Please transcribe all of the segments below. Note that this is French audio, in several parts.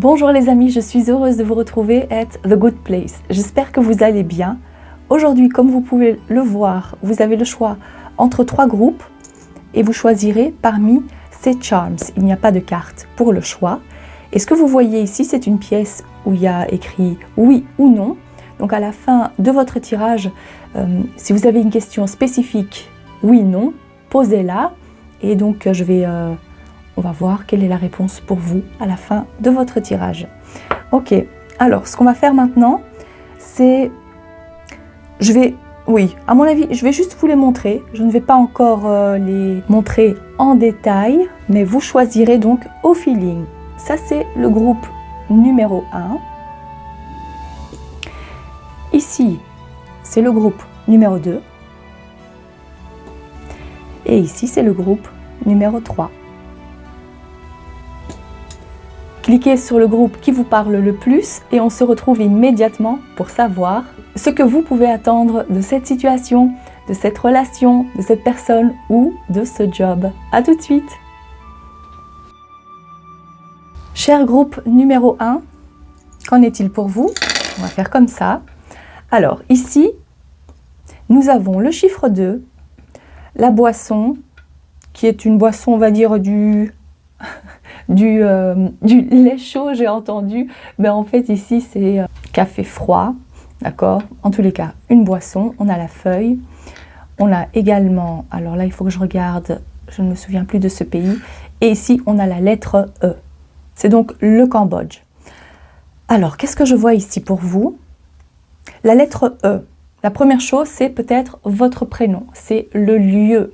Bonjour les amis, je suis heureuse de vous retrouver at The Good Place. J'espère que vous allez bien. Aujourd'hui, comme vous pouvez le voir, vous avez le choix entre 3 groupes et vous choisirez parmi ces charms. Il n'y a pas de carte pour le choix. Et ce que vous voyez ici, c'est une pièce où il y a écrit oui ou non. Donc à la fin de votre tirage, si vous avez une question spécifique, oui, non, posez-la. Et donc on va voir quelle est la réponse pour vous à la fin de votre tirage. Ok, alors ce qu'on va faire maintenant, c'est... à mon avis, je vais juste vous les montrer. Je ne vais pas encore les montrer en détail, mais vous choisirez donc au feeling. Ça, c'est le groupe numéro 1. Ici, c'est le groupe numéro 2. Et ici, c'est le groupe numéro 3. Cliquez sur le groupe qui vous parle le plus et on se retrouve immédiatement pour savoir ce que vous pouvez attendre de cette situation, de cette relation, de cette personne ou de ce job. À tout de suite! Cher groupe numéro 1, qu'en est-il pour vous? On va faire comme ça. Alors ici, nous avons le chiffre 2, la boisson, qui est une boisson, on va dire, du lait chaud, j'ai entendu, mais en fait ici c'est café froid, d'accord? En tous les cas, une boisson, on a la feuille, on a également, alors là il faut que je regarde, je ne me souviens plus de ce pays, et ici on a la lettre E, c'est donc le Cambodge. Alors qu'est-ce que je vois ici pour vous? La lettre E, la première chose c'est peut-être votre prénom, c'est le lieu,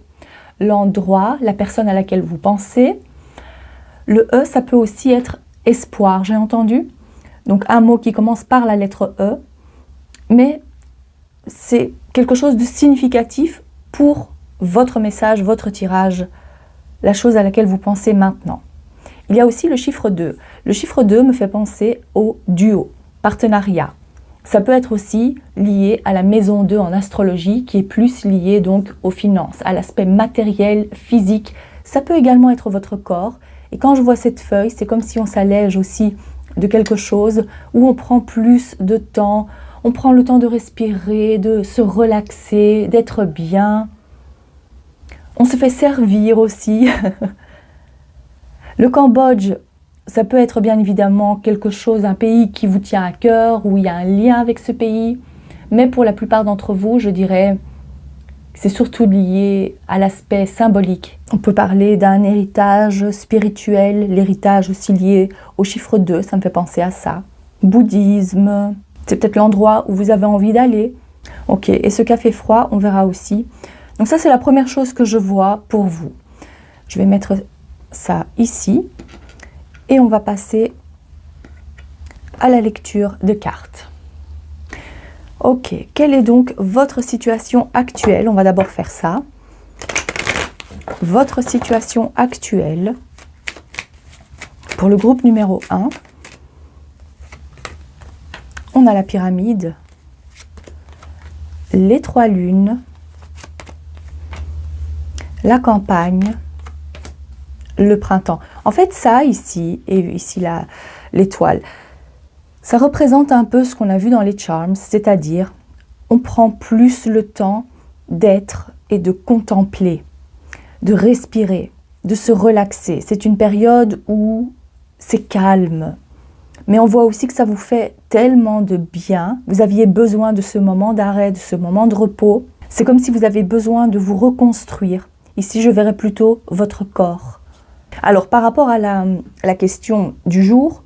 l'endroit, la personne à laquelle vous pensez. Le E, ça peut aussi être espoir, j'ai entendu. Donc un mot qui commence par la lettre E, mais c'est quelque chose de significatif pour votre message, votre tirage, la chose à laquelle vous pensez maintenant. Il y a aussi le chiffre 2. Le chiffre 2 me fait penser au duo, partenariat. Ça peut être aussi lié à la maison 2 en astrologie, qui est plus liée donc aux finances, à l'aspect matériel, physique. Ça peut également être votre corps. Et quand je vois cette feuille, c'est comme si on s'allège aussi de quelque chose où on prend plus de temps, on prend le temps de respirer, de se relaxer, d'être bien. On se fait servir aussi. Le Cambodge, ça peut être bien évidemment quelque chose, un pays qui vous tient à cœur, où il y a un lien avec ce pays. Mais pour la plupart d'entre vous, je dirais, c'est surtout lié à l'aspect symbolique. On peut parler d'un héritage spirituel, l'héritage aussi lié au chiffre 2, ça me fait penser à ça. Bouddhisme, c'est peut-être l'endroit où vous avez envie d'aller. Ok, et ce café froid, on verra aussi. Donc ça, c'est la première chose que je vois pour vous. Je vais mettre ça ici. Et on va passer à la lecture de cartes. Ok, quelle est donc votre situation actuelle? On va d'abord faire ça. Votre situation actuelle pour le groupe numéro 1. On a la pyramide, les 3 lunes, la campagne, le printemps. En fait, ça ici, et ici l'étoile, ça représente un peu ce qu'on a vu dans les charms, c'est-à-dire on prend plus le temps d'être et de contempler, de respirer, de se relaxer. C'est une période où c'est calme, mais on voit aussi que ça vous fait tellement de bien. Vous aviez besoin de ce moment d'arrêt, de ce moment de repos. C'est comme si vous avez besoin de vous reconstruire. Ici, je verrais plutôt votre corps. Alors, par rapport à la question du jour,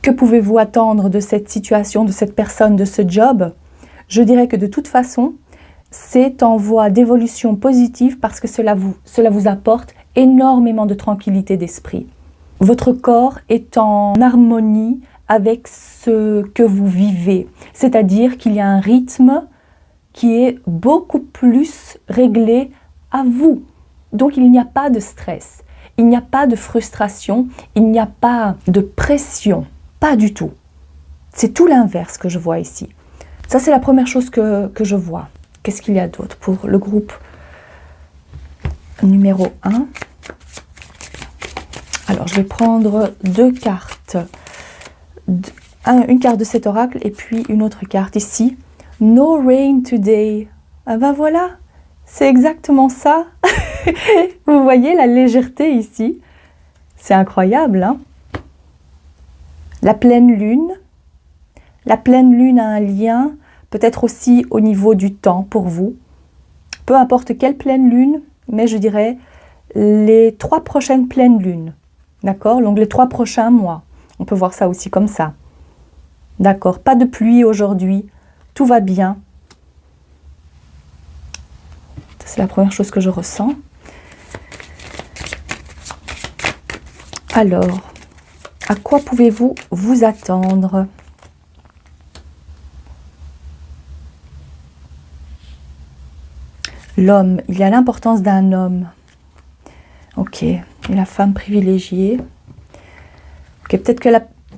que pouvez-vous attendre de cette situation, de cette personne, de ce job? Je dirais que de toute façon, c'est en voie d'évolution positive parce que cela vous apporte énormément de tranquillité d'esprit. Votre corps est en harmonie avec ce que vous vivez, c'est-à-dire qu'il y a un rythme qui est beaucoup plus réglé à vous. Donc, il n'y a pas de stress. Il n'y a pas de frustration, il n'y a pas de pression, pas du tout. C'est tout l'inverse que je vois ici. Ça, c'est la première chose que je vois. Qu'est-ce qu'il y a d'autre pour le groupe numéro 1? Alors, je vais prendre 2 cartes une carte de cet oracle et puis une autre carte ici. No rain today. Ah ben voilà, c'est exactement ça. Vous voyez la légèreté ici. C'est incroyable, hein? La pleine lune. La pleine lune a un lien, peut-être aussi au niveau du temps pour vous. Peu importe quelle pleine lune, mais je dirais les 3 prochaines pleines lunes. D'accord? Donc les 3 prochains mois. On peut voir ça aussi comme ça. D'accord? Pas de pluie aujourd'hui. Tout va bien. C'est la première chose que je ressens. Alors, à quoi pouvez-vous vous attendre? L'homme, il y a l'importance d'un homme. Ok, et la femme privilégiée. Ok, peut-être que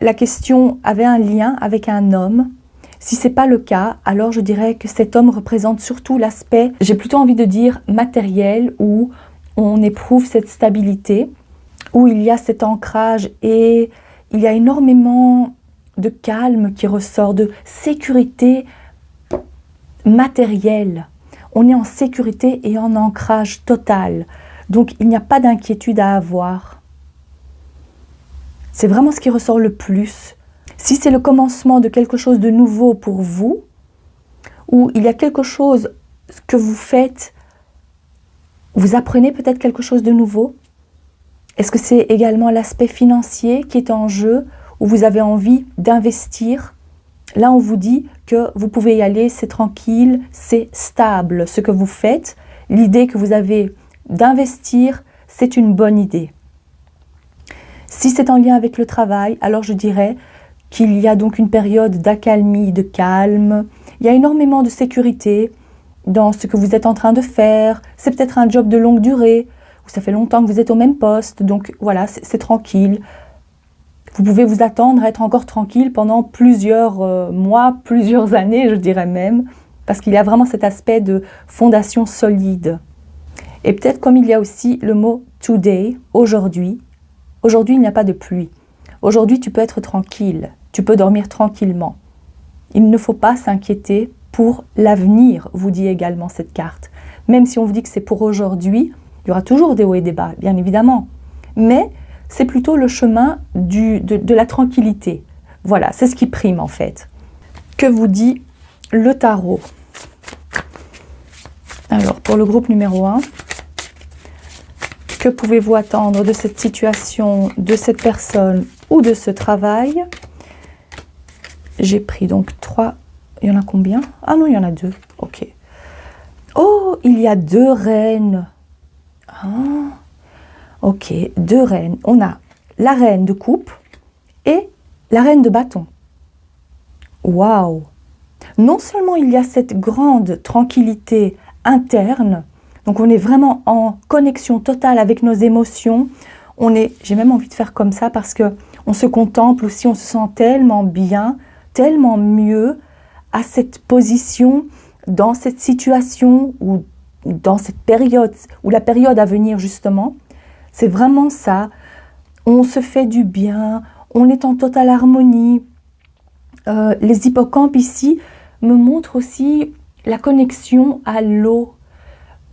la question avait un lien avec un homme. Si ce n'est pas le cas, alors je dirais que cet homme représente surtout l'aspect, j'ai plutôt envie de dire matériel, où on éprouve cette stabilité, où il y a cet ancrage et il y a énormément de calme qui ressort, de sécurité matérielle. On est en sécurité et en ancrage total. Donc, il n'y a pas d'inquiétude à avoir. C'est vraiment ce qui ressort le plus. Si c'est le commencement de quelque chose de nouveau pour vous, ou il y a quelque chose que vous faites, vous apprenez peut-être quelque chose de nouveau. Est-ce que c'est également l'aspect financier qui est en jeu, où vous avez envie d'investir? Là, on vous dit que vous pouvez y aller, c'est tranquille, c'est stable. Ce que vous faites, l'idée que vous avez d'investir, c'est une bonne idée. Si c'est en lien avec le travail, alors je dirais qu'il y a donc une période d'accalmie, de calme. Il y a énormément de sécurité dans ce que vous êtes en train de faire. C'est peut-être un job de longue durée, où ça fait longtemps que vous êtes au même poste, donc voilà, c'est tranquille. Vous pouvez vous attendre à être encore tranquille pendant plusieurs mois, plusieurs années, je dirais même, parce qu'il y a vraiment cet aspect de fondation solide. Et peut-être comme il y a aussi le mot today, aujourd'hui. Aujourd'hui, il n'y a pas de pluie. Aujourd'hui, tu peux être tranquille, tu peux dormir tranquillement. Il ne faut pas s'inquiéter pour l'avenir, vous dit également cette carte. Même si on vous dit que c'est pour aujourd'hui, il y aura toujours des hauts et des bas, bien évidemment. Mais c'est plutôt le chemin de la tranquillité. Voilà, c'est ce qui prime en fait. Que vous dit le tarot? Alors, pour le groupe numéro 1, que pouvez-vous attendre de cette situation, de cette personne ou de ce travail? J'ai pris donc 3. Il y en a combien? Ah non, il y en a 2. Ok. Oh, il y a 2 reines. Ah. Ok, 2 reines. On a la reine de coupe et la reine de bâton. Waouh! Non seulement il y a cette grande tranquillité interne, donc on est vraiment en connexion totale avec nos émotions. J'ai même envie de faire comme ça parce que on se contemple aussi, on se sent tellement bien, tellement mieux à cette position, dans cette situation ou dans cette période, ou la période à venir justement. C'est vraiment ça, on se fait du bien, on est en totale harmonie. Les hippocampes ici me montrent aussi la connexion à l'eau.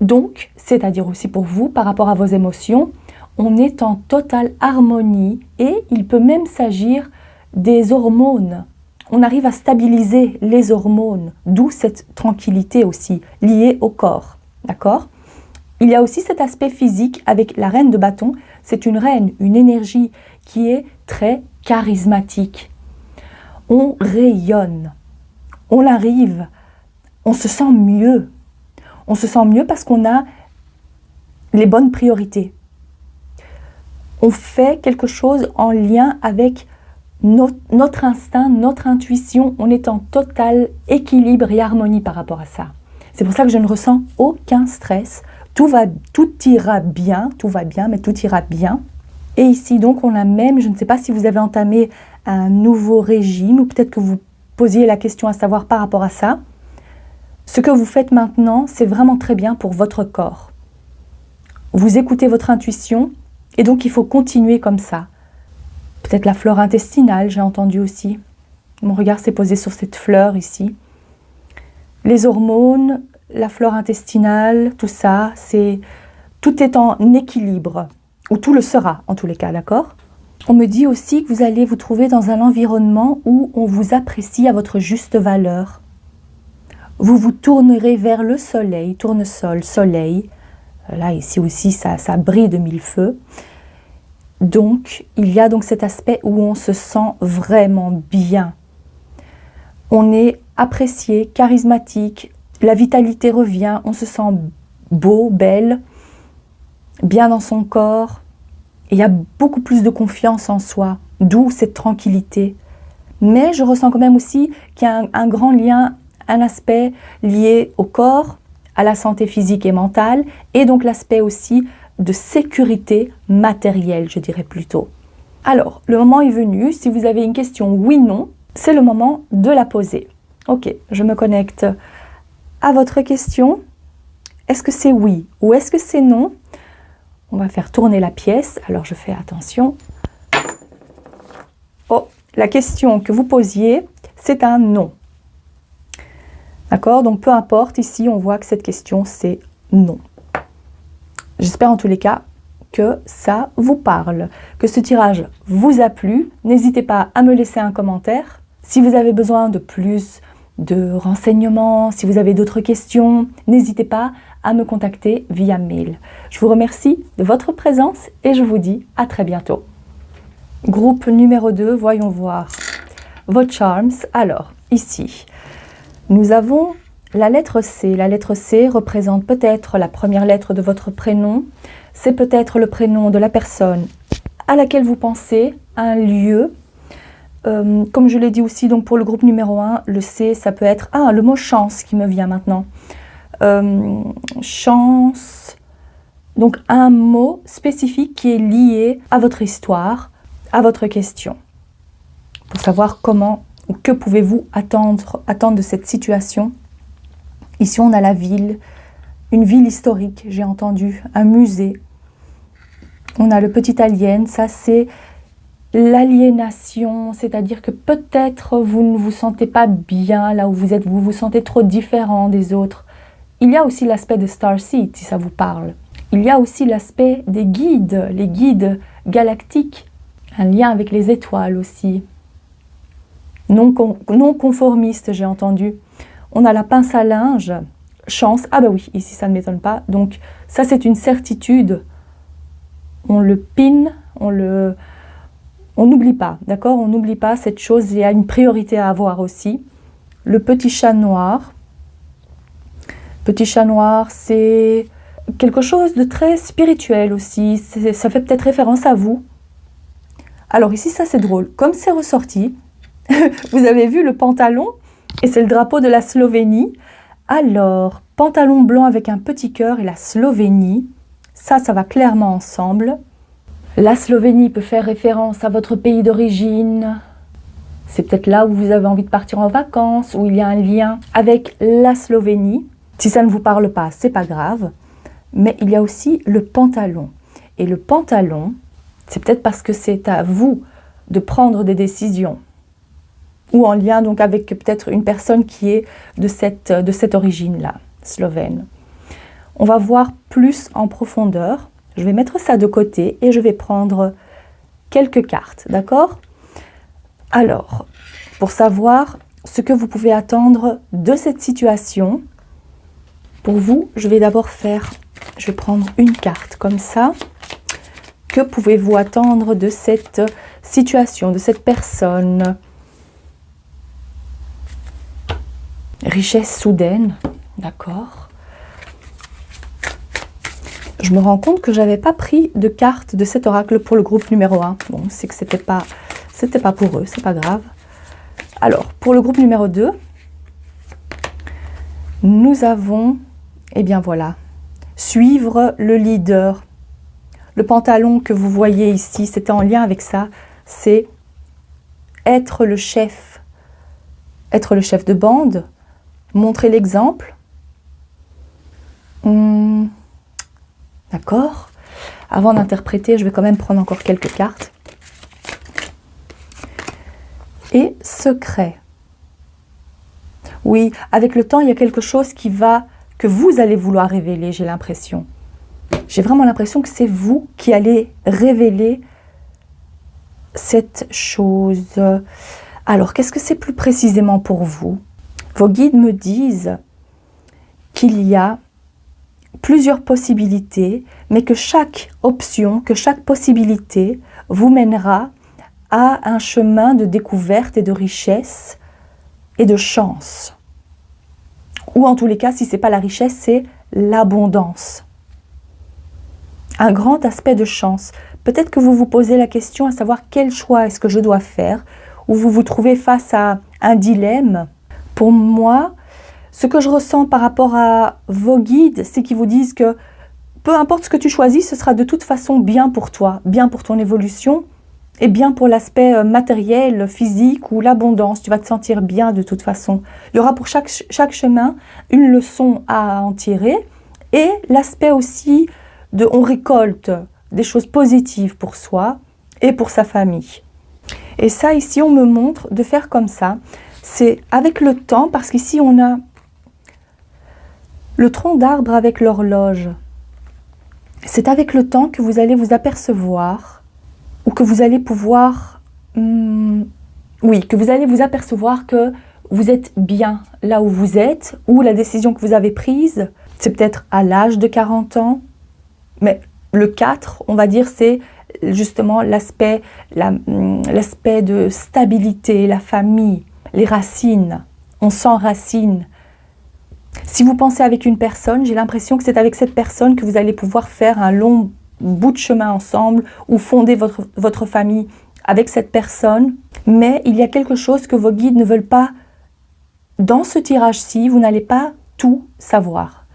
Donc, c'est-à-dire aussi pour vous, par rapport à vos émotions, on est en totale harmonie et il peut même s'agir des hormones. On arrive à stabiliser les hormones, d'où cette tranquillité aussi liée au corps. D'accord ? Il y a aussi cet aspect physique avec la reine de bâton. C'est une reine, une énergie qui est très charismatique. On rayonne, on arrive, on se sent mieux. On se sent mieux parce qu'on a les bonnes priorités. On fait quelque chose en lien avec notre instinct, notre intuition. On est en total équilibre et harmonie par rapport à ça. C'est pour ça que je ne ressens aucun stress. Tout ira bien, tout va bien, mais tout ira bien. Et ici, donc, on a même, je ne sais pas si vous avez entamé un nouveau régime ou peut-être que vous posiez la question à savoir par rapport à ça. Ce que vous faites maintenant, c'est vraiment très bien pour votre corps. Vous écoutez votre intuition et donc il faut continuer comme ça. Peut-être la flore intestinale, j'ai entendu aussi. Mon regard s'est posé sur cette fleur ici. Les hormones, la flore intestinale, tout ça, tout est en équilibre. Ou tout le sera, en tous les cas, d'accord? On me dit aussi que vous allez vous trouver dans un environnement où on vous apprécie à votre juste valeur. Vous vous tournerez vers le soleil, tournesol, soleil. Là, ici aussi, ça brille de mille feux. Donc, il y a donc cet aspect où on se sent vraiment bien. On est apprécié, charismatique, la vitalité revient, on se sent beau, belle, bien dans son corps. Et il y a beaucoup plus de confiance en soi, d'où cette tranquillité. Mais je ressens quand même aussi qu'il y a un grand lien, un aspect lié au corps, à la santé physique et mentale, et donc l'aspect aussi de sécurité matérielle, je dirais plutôt. Alors, le moment est venu. Si vous avez une question oui/non, c'est le moment de la poser. Ok, je me connecte à votre question. Est-ce que c'est oui ou est-ce que c'est non? On va faire tourner la pièce. Alors, je fais attention. Oh, la question que vous posiez, c'est un non. D'accord? Donc, peu importe. Ici, on voit que cette question, c'est non. J'espère en tous les cas que ça vous parle, que ce tirage vous a plu. N'hésitez pas à me laisser un commentaire. Si vous avez besoin de plus de renseignements, si vous avez d'autres questions, n'hésitez pas à me contacter via mail. Je vous remercie de votre présence et je vous dis à très bientôt. Groupe numéro 2, voyons voir vos charms. Alors, ici, nous avons la lettre C. La lettre C représente peut-être la première lettre de votre prénom. C'est peut-être le prénom de la personne à laquelle vous pensez, un lieu. Comme je l'ai dit aussi, donc pour le groupe numéro 1, le C, ça peut être le mot chance qui me vient maintenant. Chance, donc un mot spécifique qui est lié à votre histoire, à votre question. Pour savoir comment ou que pouvez-vous attendre de cette situation. Ici, on a la ville, une ville historique, j'ai entendu, un musée. On a le petit alien, ça c'est l'aliénation, c'est-à-dire que peut-être vous ne vous sentez pas bien là où vous êtes, vous vous sentez trop différent des autres. Il y a aussi l'aspect de Starseed, si ça vous parle. Il y a aussi l'aspect des guides, les guides galactiques, un lien avec les étoiles aussi. Non conformiste, j'ai entendu. On a la pince à linge, chance, ah bah oui, ici ça ne m'étonne pas. Donc ça c'est une certitude. On le pin, on n'oublie pas, d'accord? On n'oublie pas cette chose, il y a une priorité à avoir aussi. Le petit chat noir. Petit chat noir, c'est quelque chose de très spirituel aussi. Ça fait peut-être référence à vous. Alors ici, ça c'est drôle. Comme c'est ressorti, vous avez vu le pantalon, et c'est le drapeau de la Slovénie. Alors, pantalon blanc avec un petit cœur et la Slovénie, ça va clairement ensemble. La Slovénie peut faire référence à votre pays d'origine. C'est peut-être là où vous avez envie de partir en vacances, où il y a un lien avec la Slovénie. Si ça ne vous parle pas, c'est pas grave. Mais il y a aussi le pantalon. Et le pantalon, c'est peut-être parce que c'est à vous de prendre des décisions. Ou en lien donc avec peut-être une personne qui est de cette origine-là, slovène. On va voir plus en profondeur. Je vais mettre ça de côté et je vais prendre quelques cartes, d'accord? Alors, pour savoir ce que vous pouvez attendre de cette situation, pour vous, je vais prendre une carte comme ça. Que pouvez-vous attendre de cette situation, de cette personne? Richesse soudaine, d'accord. Je me rends compte que je n'avais pas pris de carte de cet oracle pour le groupe numéro 1. Bon, c'est que c'était pas pour eux, c'est pas grave. Alors, pour le groupe numéro 2, nous avons, eh bien voilà, suivre le leader. Le pantalon que vous voyez ici, c'était en lien avec ça, c'est être le chef de bande, montrer l'exemple. D'accord. Avant d'interpréter, je vais quand même prendre encore quelques cartes. et secret. Oui, avec le temps, il y a quelque chose que vous allez vouloir révéler, j'ai l'impression. J'ai vraiment l'impression que c'est vous qui allez révéler cette chose. Alors, qu'est-ce que c'est plus précisément pour vous? Vos guides me disent qu'il y a plusieurs possibilités, mais que chaque option, que chaque possibilité vous mènera à un chemin de découverte et de richesse et de chance. Ou en tous les cas, si ce n'est pas la richesse, c'est l'abondance. Un grand aspect de chance. Peut-être que vous vous posez la question à savoir quel choix est-ce que je dois faire, ou vous vous trouvez face à un dilemme. Pour moi, ce que je ressens par rapport à vos guides, c'est qu'ils vous disent que peu importe ce que tu choisis, ce sera de toute façon bien pour toi, bien pour ton évolution et bien pour l'aspect matériel, physique ou l'abondance. Tu vas te sentir bien de toute façon. Il y aura pour chaque chemin une leçon à en tirer et l'aspect aussi de on récolte des choses positives pour soi et pour sa famille. Et ça, ici, on me montre de faire comme ça. C'est avec le temps, parce qu'ici, on a le tronc d'arbre avec l'horloge. C'est avec le temps que vous allez vous apercevoir, ou que vous allez pouvoir... que vous allez vous apercevoir que vous êtes bien là où vous êtes, ou la décision que vous avez prise, c'est peut-être à l'âge de 40 ans, mais le 4, on va dire, c'est justement l'aspect de stabilité, la famille, les racines. On s'enracine. Si vous pensez avec une personne, j'ai l'impression que c'est avec cette personne que vous allez pouvoir faire un long bout de chemin ensemble ou fonder votre famille avec cette personne. Mais il y a quelque chose que vos guides ne veulent pas. Dans ce tirage-ci, vous n'allez pas tout savoir.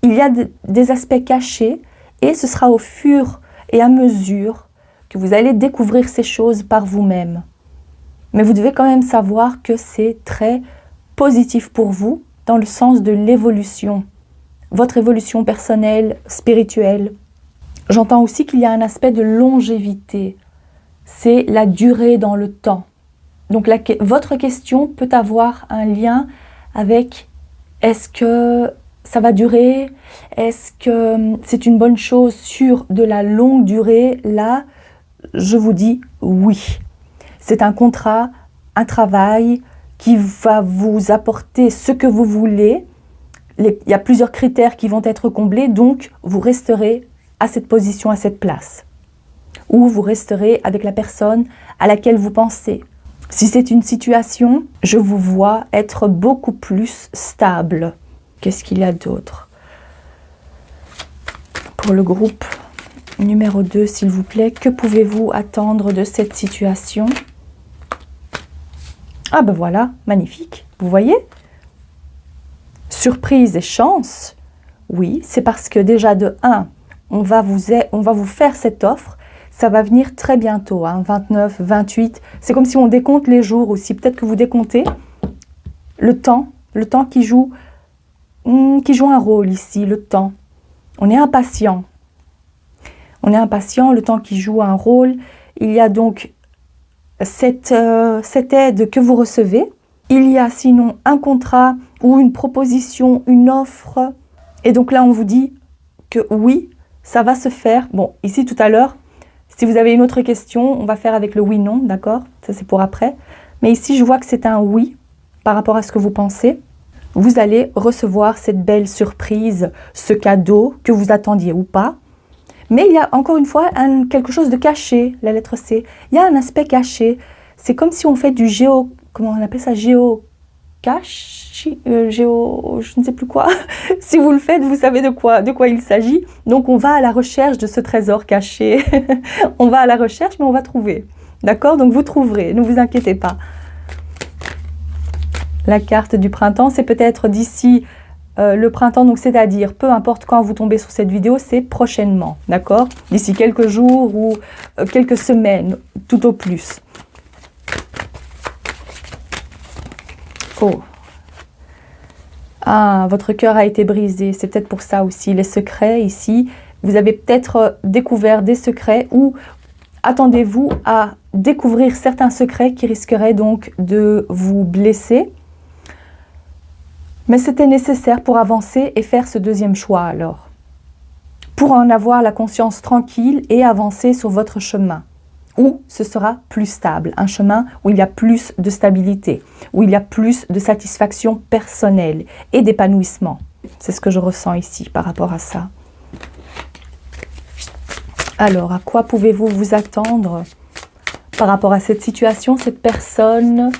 Il y a des aspects cachés et ce sera au fur et à mesure que vous allez découvrir ces choses par vous-même. Mais vous devez quand même savoir que c'est très positif pour vous dans le sens de l'évolution, votre évolution personnelle, spirituelle. J'entends aussi qu'il y a un aspect de longévité, c'est la durée dans le temps. Donc votre question peut avoir un lien avec est-ce que ça va durer? Est-ce que c'est une bonne chose sur de la longue durée? Là, je vous dis oui. C'est un contrat, un travail qui va vous apporter ce que vous voulez. Il y a plusieurs critères qui vont être comblés, donc vous resterez à cette position, à cette place. Ou vous resterez avec la personne à laquelle vous pensez. Si c'est une situation, je vous vois être beaucoup plus stable. Qu'est-ce qu'il y a d'autre? Pour le groupe numéro 2, s'il vous plaît, que pouvez-vous attendre de cette situation? Ah ben voilà, magnifique, vous voyez? Surprise et chance, oui, c'est parce que déjà de 1, on va vous faire cette offre, ça va venir très bientôt, 29, 28, c'est comme si on décompte les jours aussi, peut-être que vous décomptez le temps qui joue un rôle ici, le temps. On est impatient. Le temps qui joue un rôle. Il y a donc cette aide que vous recevez. Il y a sinon un contrat ou une proposition, une offre. Et donc là, on vous dit que oui, ça va se faire. Bon, ici tout à l'heure, si vous avez une autre question, on va faire avec le oui-non, d'accord? Ça, c'est pour après. Mais ici, je vois que c'est un oui par rapport à ce que vous pensez. Vous allez recevoir cette belle surprise, ce cadeau que vous attendiez ou pas. Mais il y a encore une fois quelque chose de caché, la lettre C. Il y a un aspect caché. C'est comme si on fait du comment on appelle ça, je ne sais plus quoi. Si vous le faites, vous savez de quoi il s'agit. Donc on va à la recherche de ce trésor caché. On va à la recherche, mais on va trouver. D'accord? Donc vous trouverez, ne vous inquiétez pas. La carte du printemps, c'est peut-être d'ici le printemps, donc c'est-à-dire, peu importe quand vous tombez sur cette vidéo, c'est prochainement, d'accord? D'ici quelques jours ou quelques semaines, tout au plus. Oh. Ah, votre cœur a été brisé, c'est peut-être pour ça aussi. Les secrets ici, vous avez peut-être découvert des secrets ou attendez-vous à découvrir certains secrets qui risqueraient donc de vous blesser. Mais c'était nécessaire pour avancer et faire ce deuxième choix alors. Pour en avoir la conscience tranquille et avancer sur votre chemin, où ce sera plus stable, un chemin où il y a plus de stabilité, où il y a plus de satisfaction personnelle et d'épanouissement. C'est ce que je ressens ici par rapport à ça. Alors, à quoi pouvez-vous vous attendre par rapport à cette situation, cette personne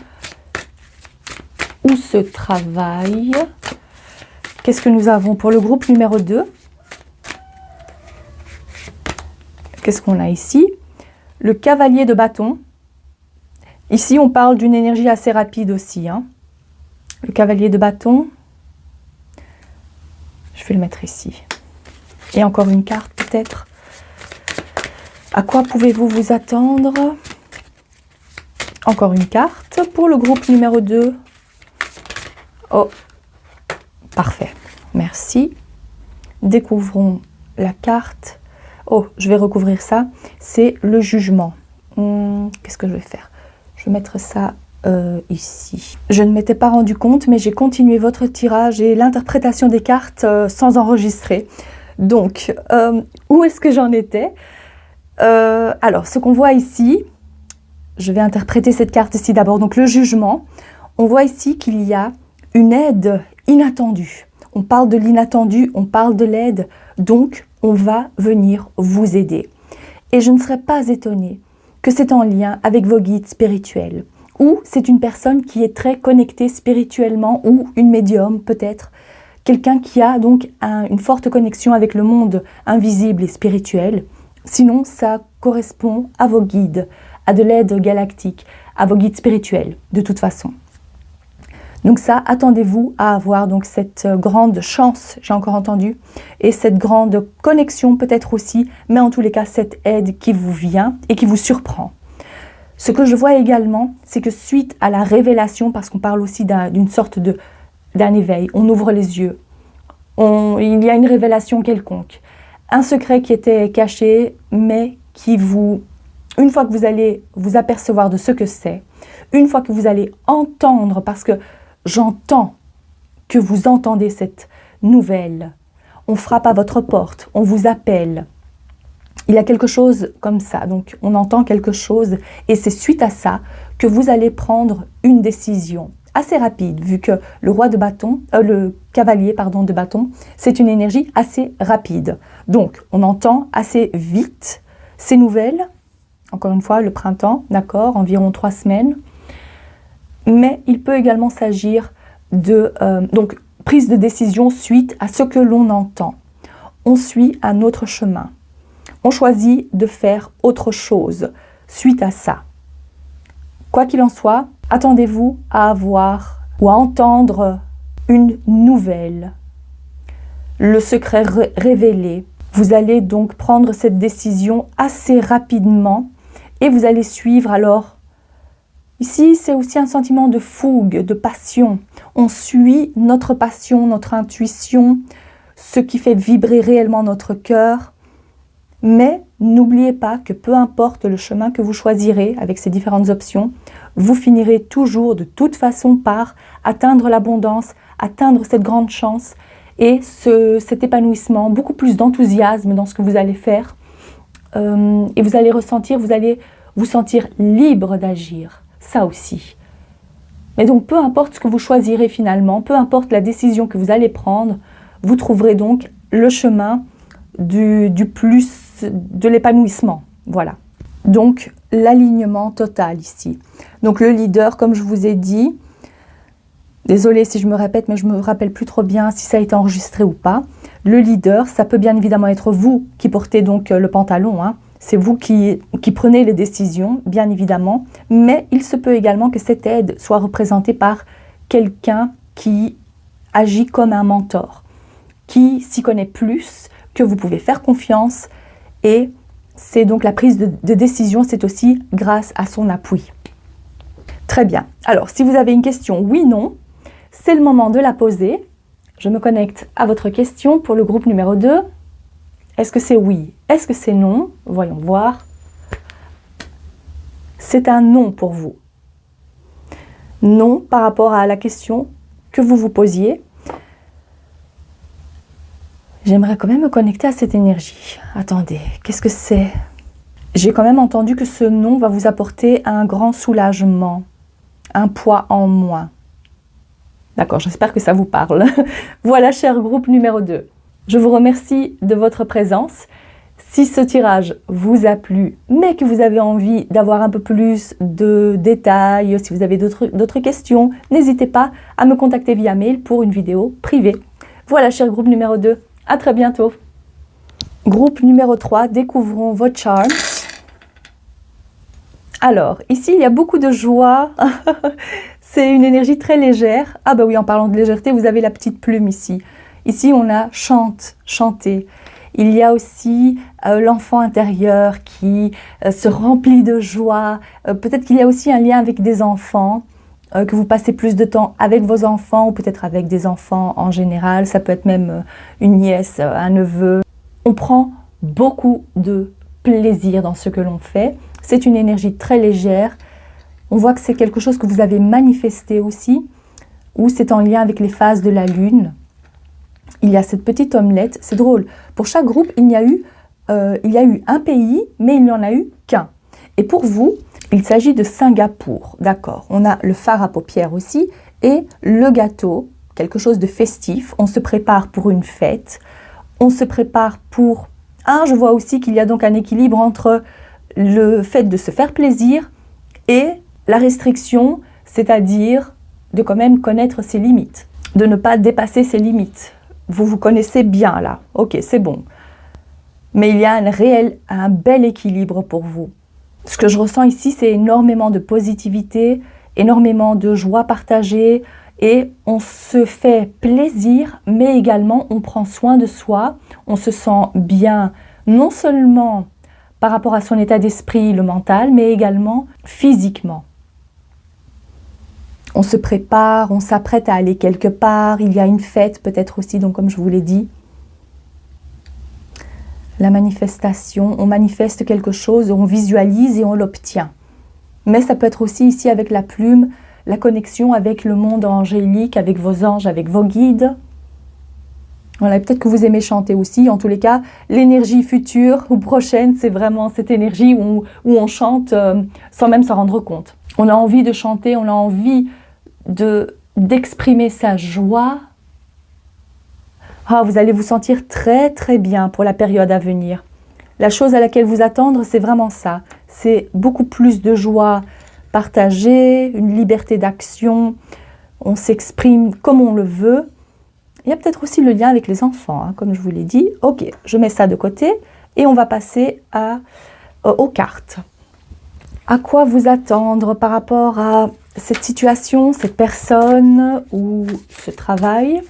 ou ce travail? Qu'est-ce que nous avons pour le groupe numéro 2? Qu'est-ce qu'on a ici? Le cavalier de bâton. Ici, on parle d'une énergie assez rapide aussi. Le cavalier de bâton. Je vais le mettre ici. Et encore une carte peut-être. À quoi pouvez-vous vous attendre? Encore une carte pour le groupe numéro 2. Oh, parfait. Merci. Découvrons la carte. Oh, je vais recouvrir ça. C'est le jugement. Qu'est-ce que je vais faire? Je vais mettre ça ici. Je ne m'étais pas rendu compte, mais j'ai continué votre tirage et l'interprétation des cartes sans enregistrer. Donc, où est-ce que j'en étais? Alors, ce qu'on voit ici, je vais interpréter cette carte-ci d'abord. Donc, le jugement. On voit ici qu'il y a une aide inattendue. On parle de l'inattendu, on parle de l'aide. Donc, on va venir vous aider. Et je ne serais pas étonnée que c'est en lien avec vos guides spirituels. Ou c'est une personne qui est très connectée spirituellement, ou une médium peut-être. Quelqu'un qui a donc une forte connexion avec le monde invisible et spirituel. Sinon, ça correspond à vos guides, à de l'aide galactique, à vos guides spirituels, de toute façon. Donc ça, attendez-vous à avoir donc cette grande chance, j'ai encore entendu, et cette grande connexion peut-être aussi, mais en tous les cas, cette aide qui vous vient et qui vous surprend. Ce que je vois également, c'est que suite à la révélation, parce qu'on parle aussi d'une sorte d'un éveil, on ouvre les yeux, il y a une révélation quelconque, un secret qui était caché, mais qui vous, une fois que vous allez vous apercevoir de ce que c'est, une fois que vous allez entendre, parce que j'entends que vous entendez cette nouvelle, on frappe à votre porte, on vous appelle, il y a quelque chose comme ça, donc on entend quelque chose et c'est suite à ça que vous allez prendre une décision assez rapide, vu que le roi de bâton, le cavalier de bâton, c'est une énergie assez rapide. Donc, on entend assez vite ces nouvelles, encore une fois, le printemps, d'accord, environ 3 semaines, mais il peut également s'agir de donc, prise de décision suite à ce que l'on entend. On suit un autre chemin. On choisit de faire autre chose suite à ça. Quoi qu'il en soit, attendez-vous à avoir ou à entendre une nouvelle, le secret révélé. Vous allez donc prendre cette décision assez rapidement et vous allez suivre alors. Ici, c'est aussi un sentiment de fougue, de passion. On suit notre passion, notre intuition, ce qui fait vibrer réellement notre cœur. Mais n'oubliez pas que peu importe le chemin que vous choisirez avec ces différentes options, vous finirez toujours de toute façon par atteindre l'abondance, atteindre cette grande chance et cet épanouissement, beaucoup plus d'enthousiasme dans ce que vous allez faire. Et vous allez ressentir, vous allez vous sentir libre d'agir. Ça aussi. Mais donc, peu importe ce que vous choisirez finalement, peu importe la décision que vous allez prendre, vous trouverez donc le chemin du plus, de l'épanouissement. Voilà. Donc, l'alignement total ici. Donc, le leader, comme je vous ai dit, désolée si je me répète, mais je ne me rappelle plus trop bien si ça a été enregistré ou pas. Le leader, ça peut bien évidemment être vous qui portez donc le pantalon, hein. C'est vous qui prenez les décisions, bien évidemment, mais il se peut également que cette aide soit représentée par quelqu'un qui agit comme un mentor, qui s'y connaît plus, que vous pouvez faire confiance, et c'est donc la prise de décision, c'est aussi grâce à son appui. Très bien. Alors, si vous avez une question, oui, non, c'est le moment de la poser. Je me connecte à votre question pour le groupe numéro 2. Est-ce que c'est oui? Est-ce que c'est non? Voyons voir. c'est un non pour vous. Non par rapport à la question que vous vous posiez. J'aimerais quand même me connecter à cette énergie. Attendez, qu'est-ce que c'est? J'ai quand même entendu que ce non va vous apporter un grand soulagement, un poids en moins. D'accord, j'espère que ça vous parle. Voilà, cher groupe numéro 2. Je vous remercie de votre présence. Si ce tirage vous a plu, mais que vous avez envie d'avoir un peu plus de détails, si vous avez d'autres questions, n'hésitez pas à me contacter via mail pour une vidéo privée. Voilà, cher groupe numéro 2. À très bientôt. Groupe numéro 3, découvrons vos charms. Alors, ici, il y a beaucoup de joie. C'est une énergie très légère. Ah bah oui, en parlant de légèreté, vous avez la petite plume ici. Ici, on a chante, chanter. Il y a aussi l'enfant intérieur qui se remplit de joie. Peut-être qu'il y a aussi un lien avec des enfants, que vous passez plus de temps avec vos enfants ou peut-être avec des enfants en général. Ça peut être même une nièce, un neveu. On prend beaucoup de plaisir dans ce que l'on fait. C'est une énergie très légère. On voit que c'est quelque chose que vous avez manifesté aussi, ou c'est en lien avec les phases de la lune. Il y a cette petite omelette. C'est drôle. Pour chaque groupe, il y a eu un pays, mais il n'y en a eu qu'un. Et pour vous, il s'agit de Singapour. D'accord. On a le fard à paupières aussi et le gâteau, quelque chose de festif. On se prépare pour une fête. On se prépare pour... je vois aussi qu'il y a donc un équilibre entre le fait de se faire plaisir et la restriction, c'est-à-dire de quand même connaître ses limites, de ne pas dépasser ses limites. Vous vous connaissez bien là, ok, c'est bon. Mais il y a un bel équilibre pour vous. Ce que je ressens ici, c'est énormément de positivité, énormément de joie partagée et on se fait plaisir, mais également on prend soin de soi, on se sent bien, non seulement par rapport à son état d'esprit, le mental, mais également physiquement. On se prépare, on s'apprête à aller quelque part, il y a une fête peut-être aussi, donc comme je vous l'ai dit. La manifestation, on manifeste quelque chose, on visualise et on l'obtient. Mais ça peut être aussi ici avec la plume, la connexion avec le monde angélique, avec vos anges, avec vos guides. Voilà, peut-être que vous aimez chanter aussi. En tous les cas, l'énergie future ou prochaine, c'est vraiment cette énergie où on chante sans même s'en rendre compte. On a envie de chanter, on a envie d'exprimer sa joie. Vous allez vous sentir très très bien pour la période à venir. La chose à laquelle vous attendre, c'est vraiment ça. C'est beaucoup plus de joie partagée, une liberté d'action. On s'exprime comme on le veut. Il y a peut-être aussi le lien avec les enfants, comme je vous l'ai dit. Ok, je mets ça de côté et on va passer aux cartes. À quoi vous attendre par rapport à cette situation, cette personne ou ce travail?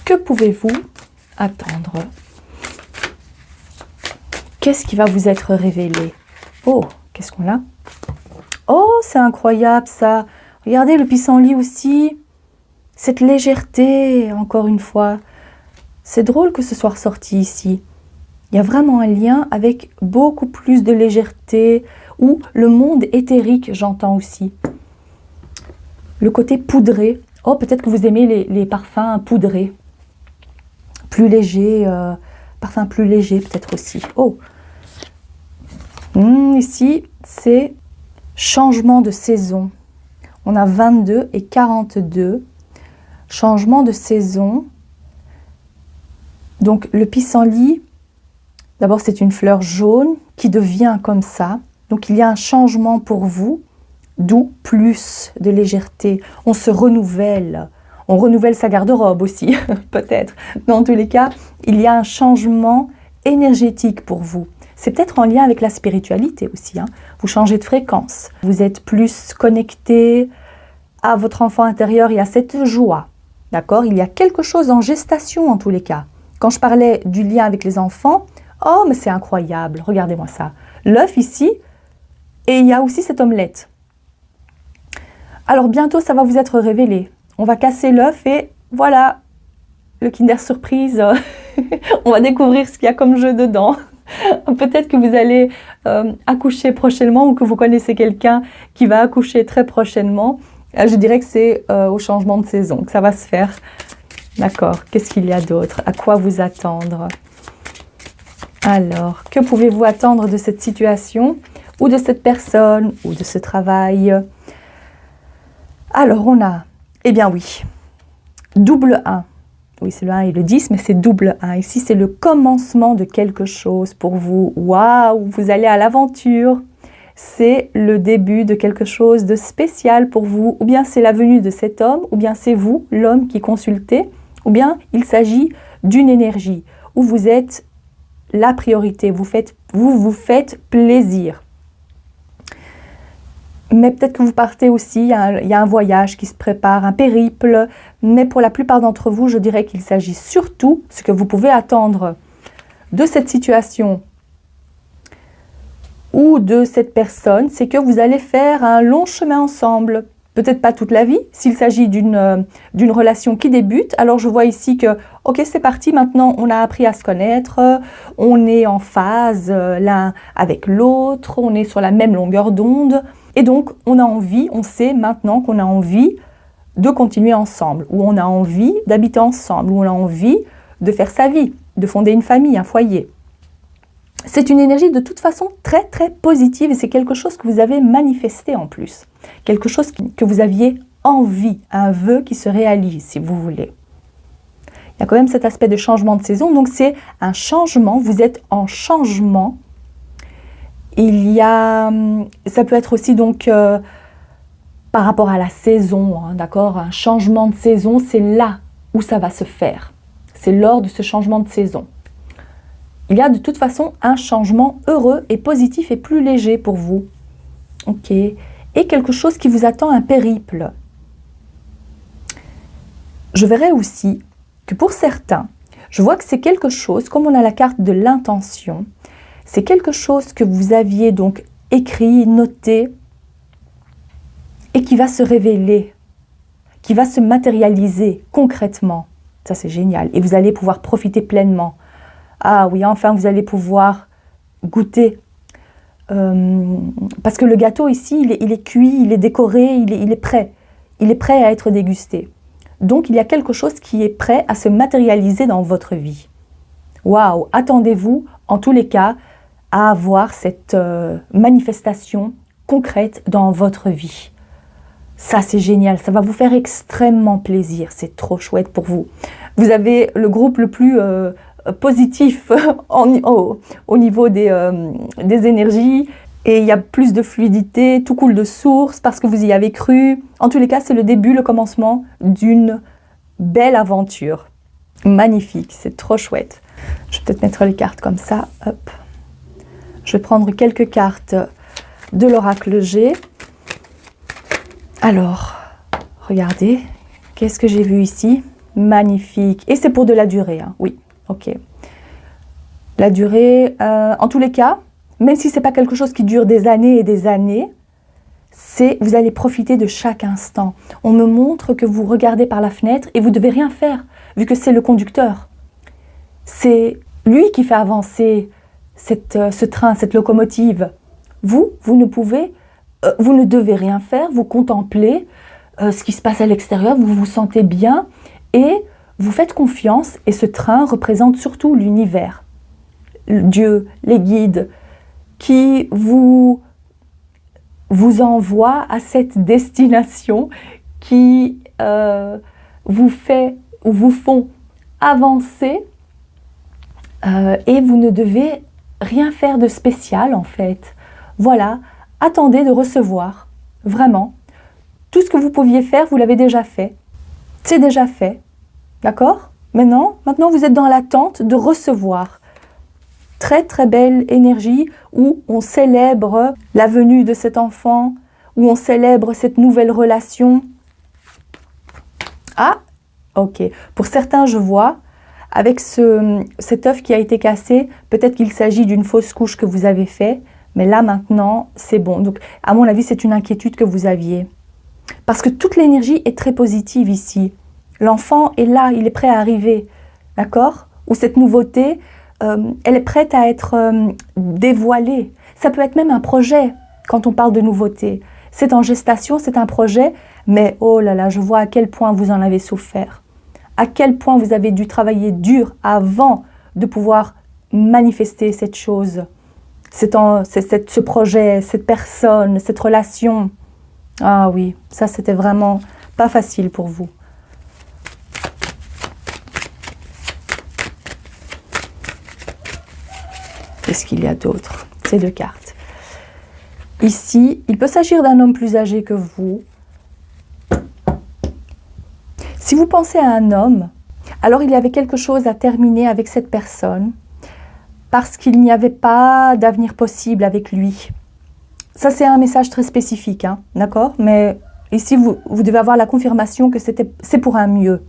Que pouvez-vous attendre? Qu'est-ce qui va vous être révélé? Oh, qu'est-ce qu'on a? Oh, c'est incroyable ça! Regardez le pissenlit aussi. Cette légèreté, encore une fois. C'est drôle que ce soit ressorti ici. Il y a vraiment un lien avec beaucoup plus de légèreté ou le monde éthérique, j'entends aussi. Le côté poudré. Oh, peut-être que vous aimez les parfums poudrés. Plus légers, parfums plus légers peut-être aussi. Oh, ici, c'est changement de saison. On a 22 et 42. Changement de saison. Donc le pissenlit, d'abord c'est une fleur jaune qui devient comme ça. Donc il y a un changement pour vous, d'où plus de légèreté. On se renouvelle. On renouvelle sa garde-robe aussi, peut-être. Mais en tous les cas, il y a un changement énergétique pour vous. C'est peut-être en lien avec la spiritualité aussi. Vous changez de fréquence. Vous êtes plus connecté à votre enfant intérieur et à cette joie. D'accord? Il y a quelque chose en gestation en tous les cas. Quand je parlais du lien avec les enfants, oh mais c'est incroyable, regardez-moi ça. L'œuf ici, et il y a aussi cette omelette. Alors bientôt ça va vous être révélé. On va casser l'œuf et voilà, le Kinder Surprise, on va découvrir ce qu'il y a comme jeu dedans. Peut-être que vous allez accoucher prochainement ou que vous connaissez quelqu'un qui va accoucher très prochainement. Je dirais que c'est au changement de saison que ça va se faire. D'accord, qu'est-ce qu'il y a d'autre? À quoi vous attendre? Alors, que pouvez-vous attendre de cette situation ou de cette personne ou de ce travail? Alors, on a, eh bien oui, double 1. Oui, c'est le 1 et le 10, mais c'est double 1. Ici, c'est le commencement de quelque chose pour vous. Waouh, vous allez à l'aventure. C'est le début de quelque chose de spécial pour vous. Ou bien c'est la venue de cet homme, ou bien c'est vous, l'homme qui consultez, ou bien il s'agit d'une énergie où vous êtes la priorité, vous vous faites plaisir. Mais peut-être que vous partez aussi, il y a un voyage qui se prépare, un périple. Mais pour la plupart d'entre vous, je dirais qu'il s'agit surtout, ce que vous pouvez attendre de cette situation ou de cette personne, c'est que vous allez faire un long chemin ensemble. Peut-être pas toute la vie, s'il s'agit d'une relation qui débute. Alors je vois ici que, ok, c'est parti, maintenant on a appris à se connaître, on est en phase l'un avec l'autre, on est sur la même longueur d'onde. Et donc, on a envie, on sait maintenant qu'on a envie de continuer ensemble, ou on a envie d'habiter ensemble, ou on a envie de faire sa vie, de fonder une famille, un foyer. C'est une énergie de toute façon très très positive et c'est quelque chose que vous avez manifesté en plus. Quelque chose que vous aviez envie, un vœu qui se réalise si vous voulez. Il y a quand même cet aspect de changement de saison, donc c'est un changement, vous êtes en changement. Il y a, ça peut être aussi donc par rapport à la saison, hein, d'accord? Un changement de saison, c'est là où ça va se faire. C'est lors de ce changement de saison. Il y a de toute façon un changement heureux et positif et plus léger pour vous. Ok. Et quelque chose qui vous attend, un périple. Je verrai aussi que pour certains, je vois que c'est quelque chose, comme on a la carte de l'intention, c'est quelque chose que vous aviez donc écrit, noté, et qui va se révéler, qui va se matérialiser concrètement. Ça, c'est génial. Et vous allez pouvoir profiter pleinement. Ah oui, enfin, vous allez pouvoir goûter. Parce que le gâteau ici, il est cuit, il est décoré, il est prêt. Il est prêt à être dégusté. Donc, il y a quelque chose qui est prêt à se matérialiser dans votre vie. Waouh! Attendez-vous, en tous les cas, à avoir cette manifestation concrète dans votre vie. Ça, c'est génial. Ça va vous faire extrêmement plaisir. C'est trop chouette pour vous. Vous avez le groupe le plus positif au niveau des énergies. Et il y a plus de fluidité, tout coule de source parce que vous y avez cru. En tous les cas, c'est le début, le commencement d'une belle aventure. Magnifique, c'est trop chouette. Je vais peut-être mettre les cartes comme ça. Hop. Je vais prendre quelques cartes de l'oracle G. Alors, regardez, qu'est-ce que j'ai vu ici? Magnifique. Et c'est pour de la durée, hein. Oui, ok. La durée, en tous les cas, même si ce n'est pas quelque chose qui dure des années et des années, vous allez profiter de chaque instant. On me montre que vous regardez par la fenêtre et vous ne devez rien faire, vu que c'est le conducteur. C'est lui qui fait avancer ce train, cette locomotive. Vous ne devez rien faire, vous contemplez ce qui se passe à l'extérieur, vous vous sentez bien et vous faites confiance. Et ce train représente surtout l'univers, Dieu, les guides, qui vous envoie à cette destination qui vous font avancer et vous ne devez rien faire de spécial en fait. Voilà, attendez de recevoir, vraiment. Tout ce que vous pouviez faire, vous l'avez déjà fait. C'est déjà fait, d'accord? Maintenant, vous êtes dans l'attente de recevoir. Très très belle énergie où on célèbre la venue de cet enfant, où on célèbre cette nouvelle relation. Ah, ok. Pour certains, je vois, avec cet œuf qui a été cassé, peut-être qu'il s'agit d'une fausse couche que vous avez fait, mais là maintenant, c'est bon. Donc, à mon avis, c'est une inquiétude que vous aviez. Parce que toute l'énergie est très positive ici. L'enfant est là, il est prêt à arriver, d'accord? Ou cette nouveauté, elle est prête à être dévoilée. Ça peut être même un projet quand on parle de nouveauté. C'est en gestation, c'est un projet, mais oh là là, je vois à quel point vous en avez souffert. À quel point vous avez dû travailler dur avant de pouvoir manifester cette chose, ce projet, cette personne, cette relation. Ah oui, ça c'était vraiment pas facile pour vous. Qu'est-ce qu'il y a d'autre? Ces deux cartes. Ici, il peut s'agir d'un homme plus âgé que vous. Si vous pensez à un homme, alors il y avait quelque chose à terminer avec cette personne parce qu'il n'y avait pas d'avenir possible avec lui. Ça, c'est un message très spécifique, hein, d'accord? Mais ici, vous devez avoir la confirmation que c'est pour un mieux.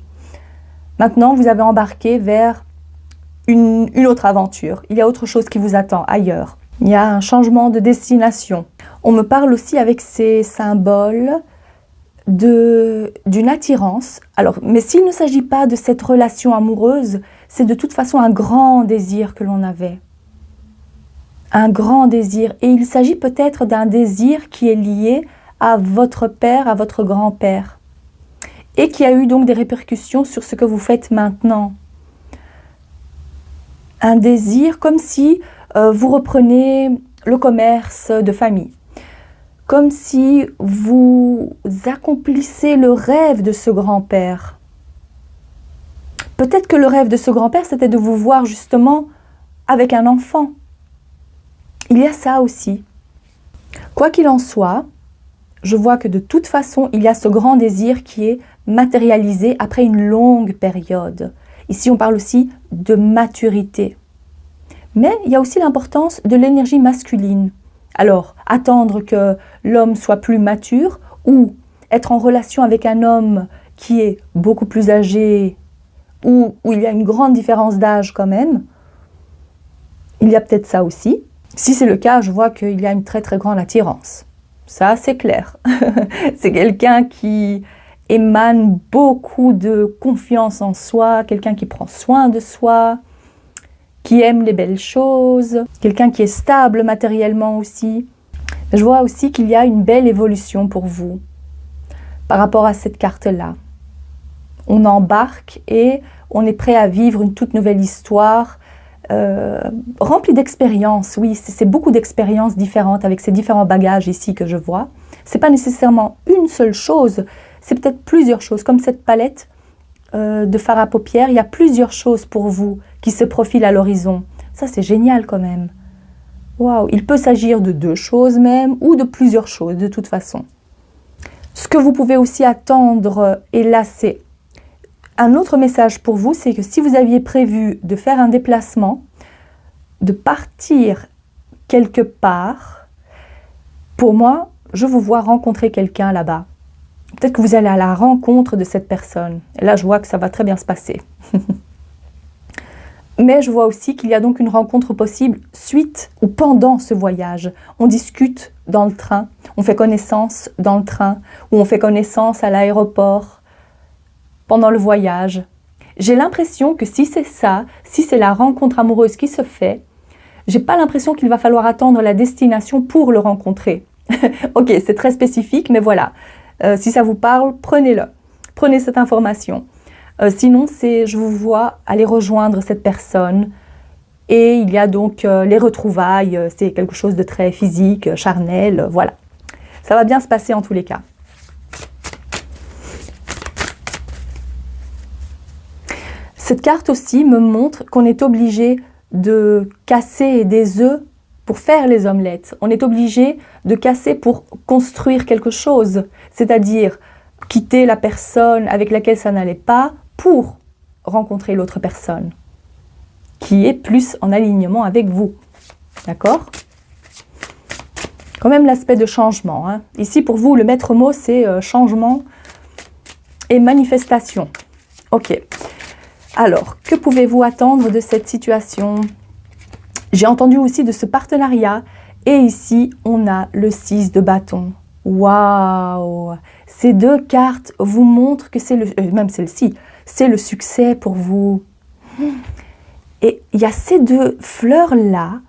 Maintenant, vous avez embarqué vers une autre aventure. Il y a autre chose qui vous attend ailleurs. Il y a un changement de destination. On me parle aussi avec ces symboles d'une attirance. Alors, mais s'il ne s'agit pas de cette relation amoureuse, c'est de toute façon un grand désir que l'on avait. Un grand désir. Et il s'agit peut-être d'un désir qui est lié à votre père, à votre grand-père. Et qui a eu donc des répercussions sur ce que vous faites maintenant. Un désir comme si vous reprenez le commerce de famille. Comme si vous accomplissez le rêve de ce grand-père. Peut-être que le rêve de ce grand-père, c'était de vous voir justement avec un enfant. Il y a ça aussi. Quoi qu'il en soit, je vois que de toute façon, il y a ce grand désir qui est matérialisé après une longue période. Ici, on parle aussi de maturité. Mais il y a aussi l'importance de l'énergie masculine. Alors, attendre que l'homme soit plus mature ou être en relation avec un homme qui est beaucoup plus âgé ou où il y a une grande différence d'âge quand même, il y a peut-être ça aussi. Si c'est le cas, je vois qu'il y a une très très grande attirance. Ça, c'est clair. C'est quelqu'un qui émane beaucoup de confiance en soi, quelqu'un qui prend soin de soi, qui aime les belles choses, quelqu'un qui est stable matériellement aussi. Je vois aussi qu'il y a une belle évolution pour vous par rapport à cette carte-là. On embarque et on est prêt à vivre une toute nouvelle histoire remplie d'expériences. Oui, c'est beaucoup d'expériences différentes avec ces différents bagages ici que je vois. C'est pas nécessairement une seule chose, c'est peut-être plusieurs choses. Comme cette palette de fard à paupières, il y a plusieurs choses pour vous qui se profilent à l'horizon. Ça, c'est génial quand même. Waouh, il peut s'agir de 2 choses même ou de plusieurs choses de toute façon. Ce que vous pouvez aussi attendre, et là c'est un autre message pour vous, c'est que si vous aviez prévu de faire un déplacement, de partir quelque part, pour moi, je vous vois rencontrer quelqu'un là-bas. Peut-être que vous allez à la rencontre de cette personne. Et là, je vois que ça va très bien se passer. Mais je vois aussi qu'il y a donc une rencontre possible suite ou pendant ce voyage. On discute dans le train, on fait connaissance dans le train, ou on fait connaissance à l'aéroport, pendant le voyage. J'ai l'impression que si c'est ça, si c'est la rencontre amoureuse qui se fait, j'ai pas l'impression qu'il va falloir attendre la destination pour le rencontrer. Ok, c'est très spécifique, mais voilà. Si ça vous parle, prenez-le. Prenez cette information. Sinon, je vous vois aller rejoindre cette personne et il y a donc les retrouvailles, c'est quelque chose de très physique, charnel, voilà. Ça va bien se passer en tous les cas. Cette carte aussi me montre qu'on est obligé de casser des œufs pour faire les omelettes. On est obligé de casser pour construire quelque chose, c'est-à-dire quitter la personne avec laquelle ça n'allait pas pour rencontrer l'autre personne qui est plus en alignement avec vous. D'accord? Quand même l'aspect de changement. Hein. Ici, pour vous, le maître mot, c'est changement et manifestation. Ok. Alors, que pouvez-vous attendre de cette situation? J'ai entendu aussi de ce partenariat. Et ici, on a le 6 de bâton. Waouh! Ces 2 cartes vous montrent que c'est même celle-ci, c'est le succès pour vous. Et il y a ces deux fleurs-là,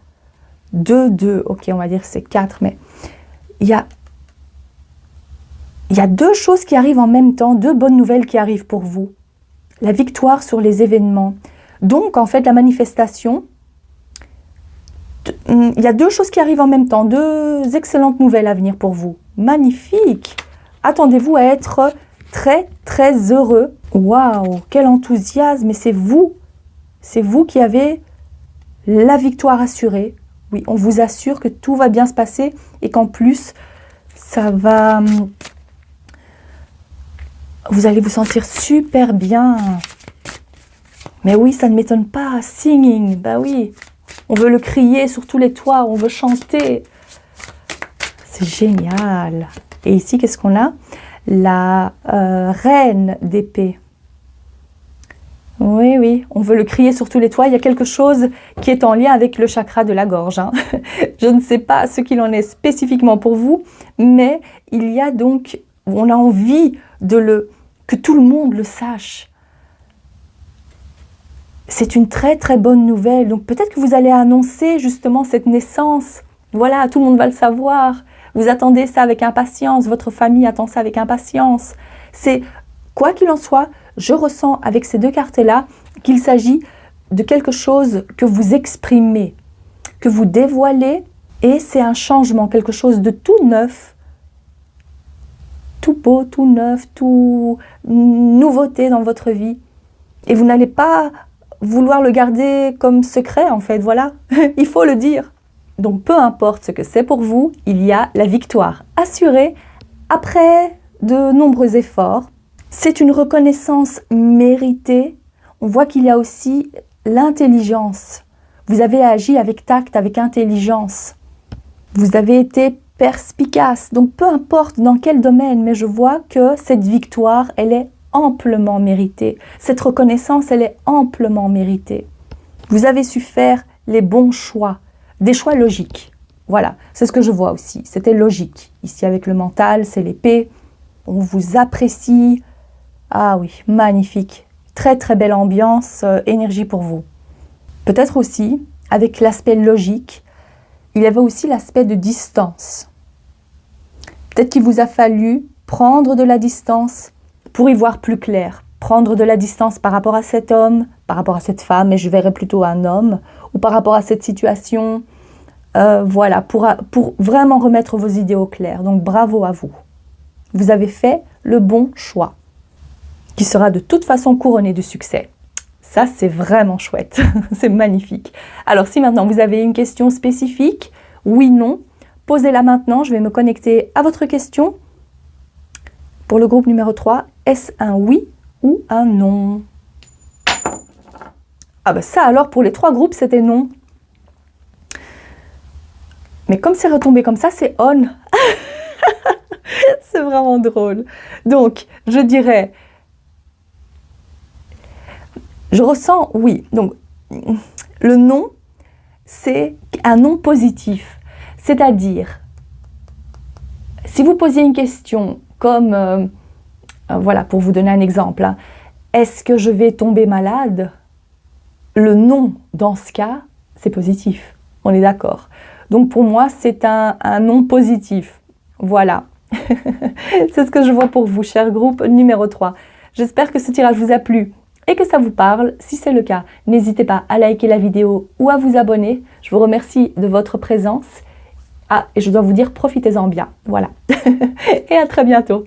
deux, ok, on va dire c'est 4, mais il y a deux choses qui arrivent en même temps, deux bonnes nouvelles qui arrivent pour vous. La victoire sur les événements. Donc, en fait, la manifestation, il y a deux choses qui arrivent en même temps, deux excellentes nouvelles à venir pour vous. Magnifique! Attendez-vous à être très, très heureux. Waouh! Quel enthousiasme! Et c'est vous qui avez la victoire assurée. Oui, on vous assure que tout va bien se passer et qu'en plus, ça va... Vous allez vous sentir super bien. Mais oui, ça ne m'étonne pas. Singing, bah oui. On veut le crier sur tous les toits, on veut chanter. C'est génial. Et ici, qu'est-ce qu'on a? La reine d'épée. Oui, oui, on veut le crier sur tous les toits. Il y a quelque chose qui est en lien avec le chakra de la gorge. Hein. Je ne sais pas ce qu'il en est spécifiquement pour vous, mais il y a donc, on a envie que tout le monde le sache. C'est une très très bonne nouvelle. Donc peut-être que vous allez annoncer justement cette naissance. Voilà, tout le monde va le savoir. Vous attendez ça avec impatience. Votre famille attend ça avec impatience. C'est, quoi qu'il en soit, je ressens avec ces deux cartes-là qu'il s'agit de quelque chose que vous exprimez, que vous dévoilez, et c'est un changement, quelque chose de tout neuf, tout beau, tout neuf, tout nouveauté dans votre vie. Et vous n'allez pas vouloir le garder comme secret, en fait, voilà. Il faut le dire. Donc, peu importe ce que c'est pour vous, il y a la victoire assurée après de nombreux efforts. C'est une reconnaissance méritée. On voit qu'il y a aussi l'intelligence. Vous avez agi avec tact, avec intelligence. Vous avez été perspicace. Donc, peu importe dans quel domaine, mais je vois que cette victoire, elle est amplement méritée. Cette reconnaissance, elle est amplement méritée. Vous avez su faire les bons choix, des choix logiques. Voilà, c'est ce que je vois aussi. C'était logique. Ici, avec le mental, c'est l'épée. On vous apprécie. Ah oui, magnifique. Très, très belle ambiance, énergie pour vous. Peut-être aussi, avec l'aspect logique, il y avait aussi l'aspect de distance. Peut-être qu'il vous a fallu prendre de la distance pour y voir plus clair. Prendre de la distance par rapport à cet homme, par rapport à cette femme, et je verrais plutôt un homme, ou par rapport à cette situation. Voilà, pour vraiment remettre vos idées au clair. Donc bravo à vous. Vous avez fait le bon choix, qui sera de toute façon couronné de succès. Ça, c'est vraiment chouette. C'est magnifique. Alors, si maintenant vous avez une question spécifique, oui, non, posez-la maintenant. Je vais me connecter à votre question. Pour le groupe numéro 3, est-ce un oui ou un non? Ah ben ça, alors, pour les 3 groupes, c'était non. Mais comme c'est retombé comme ça, c'est on. C'est vraiment drôle. Donc, je dirais... Je ressens oui. Donc, le non, c'est un non positif. C'est-à-dire, si vous posiez une question comme, voilà, pour vous donner un exemple, hein, est-ce que je vais tomber malade? Le non, dans ce cas, c'est positif. On est d'accord. Donc, pour moi, c'est un non positif. Voilà. C'est ce que je vois pour vous, cher groupe numéro 3. J'espère que ce tirage vous a plu et que ça vous parle. Si c'est le cas, n'hésitez pas à liker la vidéo ou à vous abonner. Je vous remercie de votre présence. Ah, et je dois vous dire, profitez-en bien. Voilà. Et à très bientôt.